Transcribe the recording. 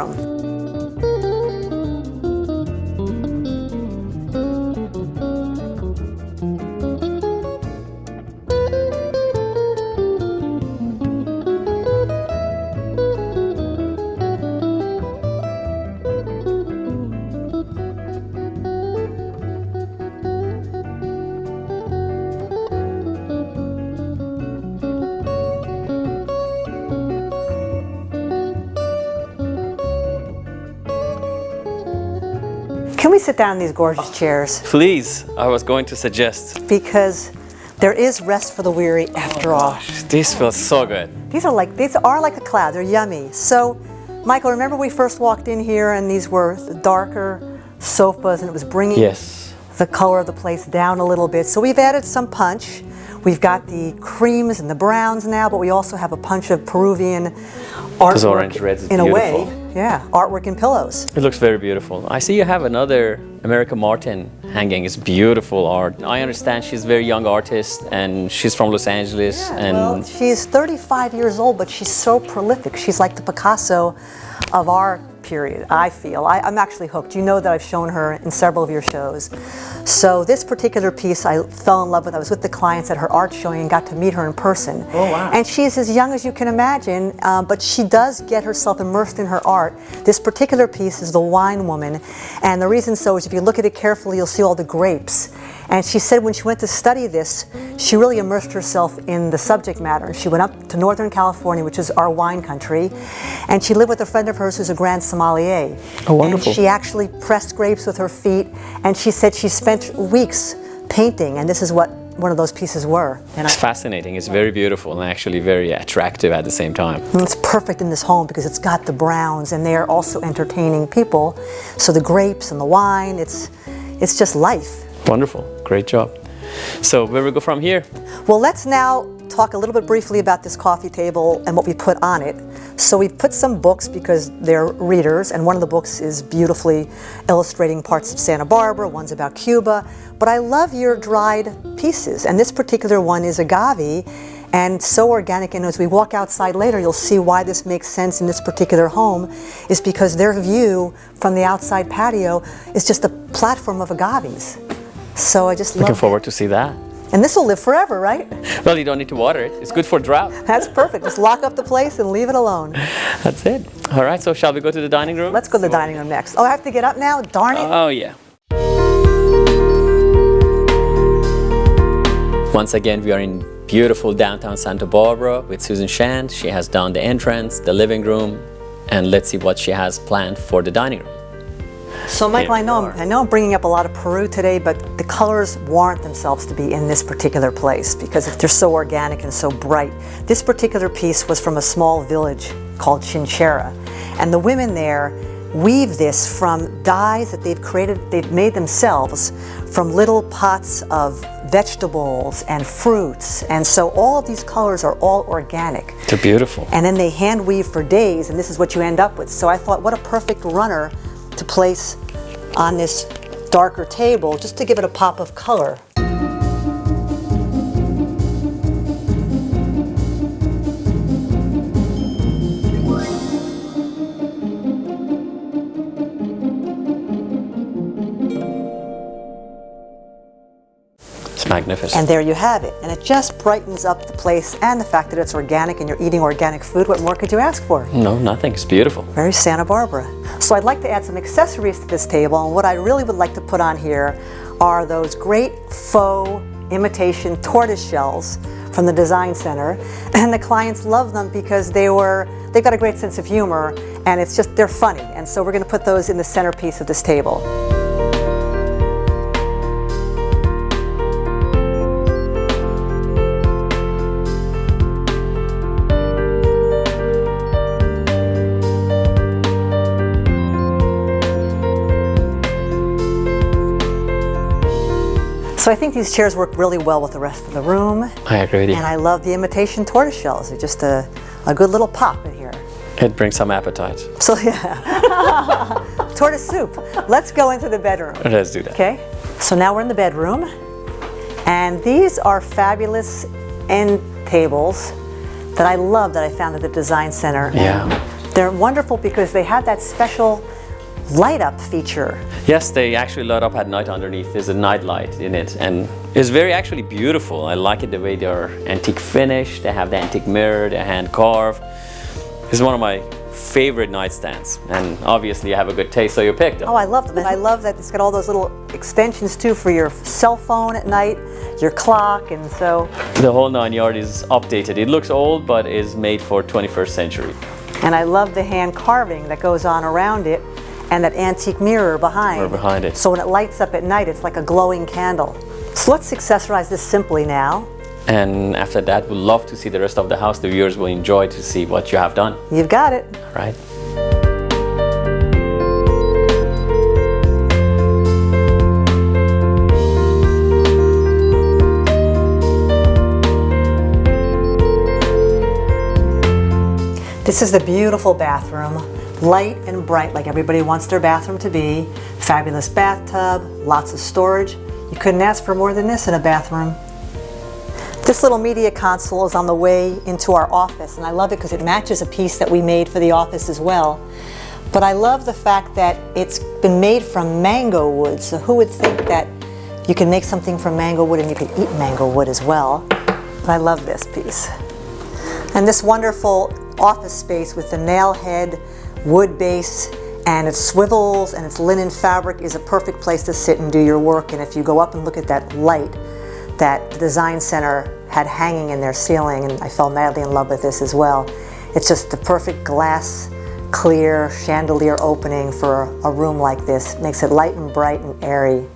room. Can we sit down in these gorgeous chairs? Please, I was going to suggest. Because there is rest for the weary after all. Gosh, this feels so good. These are like a cloud. They're yummy. So, Michael, remember we first walked in here and these were darker sofas and it was bringing the color of the place down a little bit. So we've added some punch. We've got the creams and the browns now, but we also have a punch of Peruvian artwork. Those orange reds is in beautiful. a way. Yeah, artwork in pillows. It looks very beautiful. I see you have another American Martin hanging. It's beautiful art. I understand she's a very young artist and she's from Los Angeles. Yeah, and well, she's 35 years old, but she's so prolific. She's like the Picasso of our period, I feel. I'm actually hooked. You know that I've shown her in several of your shows. So this particular piece I fell in love with. I was with the clients at her art showing and got to meet her in person. Oh, wow. And she's as young as you can imagine, but she does get herself immersed in her art. This particular piece is the Wine Woman. And the reason so is if you look at it carefully, you'll see all the grapes. And she said when she went to study this, she really immersed herself in the subject matter. She went up to Northern California, which is our wine country, and she lived with a friend of hers who's a grand sommelier. Oh, wonderful. And she actually pressed grapes with her feet, and she said she spent weeks painting, and this is what one of those pieces were. And it's fascinating. It's very beautiful and actually very attractive at the same time. And it's perfect in this home because it's got the browns, and they are also entertaining people. So the grapes and the wine, it's just life. Wonderful. Great job. So where we go from here? Well, let's now talk a little bit briefly about this coffee table and what we put on it. So we've put some books because they're readers, and one of the books is beautifully illustrating parts of Santa Barbara, one's about Cuba. But I love your dried pieces, and this particular one is agave, and so organic, and as we walk outside later, you'll see why this makes sense in this particular home, is because their view from the outside patio is just a platform of agaves. So I just love Looking forward to see that. And this will live forever, right? Well, you don't need to water it. It's good for drought. That's perfect. Just lock up the place and leave it alone. That's it. All right, so shall we go to the dining room? Let's go to the dining room next. Oh, I have to get up now? Darn it. Oh, yeah. Once again, we are in beautiful downtown Santa Barbara with Susan Shand. She has done the entrance, the living room, and let's see what she has planned for the dining room. So, Michael, I know I'm bringing up a lot of Peru today, but the colors warrant themselves to be in this particular place because they're so organic and so bright. This particular piece was from a small village called Chinchera, and the women there weave this from dyes that they've made themselves from little pots of vegetables and fruits, and so all of these colors are all organic. They're beautiful. And then they hand weave for days, and this is what you end up with. So I thought, what a perfect runner to place on this darker table just to give it a pop of color. It's magnificent. And there you have it. And it just brightens up the place, and the fact that it's organic and you're eating organic food. What more could you ask for? No, nothing. It's beautiful. Very Santa Barbara. So I'd like to add some accessories to this table, and what I really would like to put on here are those great faux imitation tortoise shells from the Design Center. And the clients love them because they've got a great sense of humor, and they're funny. And so we're going to put those in the centerpiece of this table. So I think these chairs work really well with the rest of the room. I agree with you. And I love the imitation tortoise shells. They're just a good little pop in here. It brings some appetite. So yeah, tortoise soup. Let's go into the bedroom. Let's do that. Okay, so now we're in the bedroom. And these are fabulous end tables that I love that I found at the Design Center. Yeah. They're wonderful because they have that special light up feature. Yes, they actually light up at night underneath. There's a night light in it, and it's very actually beautiful. I like it the way they're antique finish. They have the antique mirror, they're hand carved. It's one of my favorite nightstands, and obviously you have a good taste, so you picked them. Oh, I love them. And I love that it's got all those little extensions too for your cell phone at night, your clock, and so. The whole 9 yards is updated. It looks old, but is made for 21st century. And I love the hand carving that goes on around it and that antique mirror behind. Behind it. So when it lights up at night, it's like a glowing candle. So let's accessorize this simply now. And after that, we'd love to see the rest of the house. The viewers will enjoy to see what you have done. You've got it. All right. This is the beautiful bathroom. Light and bright like everybody wants their bathroom to be. Fabulous bathtub, lots of storage. You couldn't ask for more than this in a bathroom. This little media console is on the way into our office, and I love it because it matches a piece that we made for the office as well. But I love the fact that it's been made from mango wood, so who would think that you can make something from mango wood and you can eat mango wood as well. But I love this piece. And this wonderful office space with the nail head, wood base, and its swivels and its linen fabric is a perfect place to sit and do your work. And if you go up and look at that light that the design center had hanging in their ceiling, and I fell madly in love with this as well. It's just the perfect glass, clear chandelier opening for a room like this. Makes it light and bright and airy.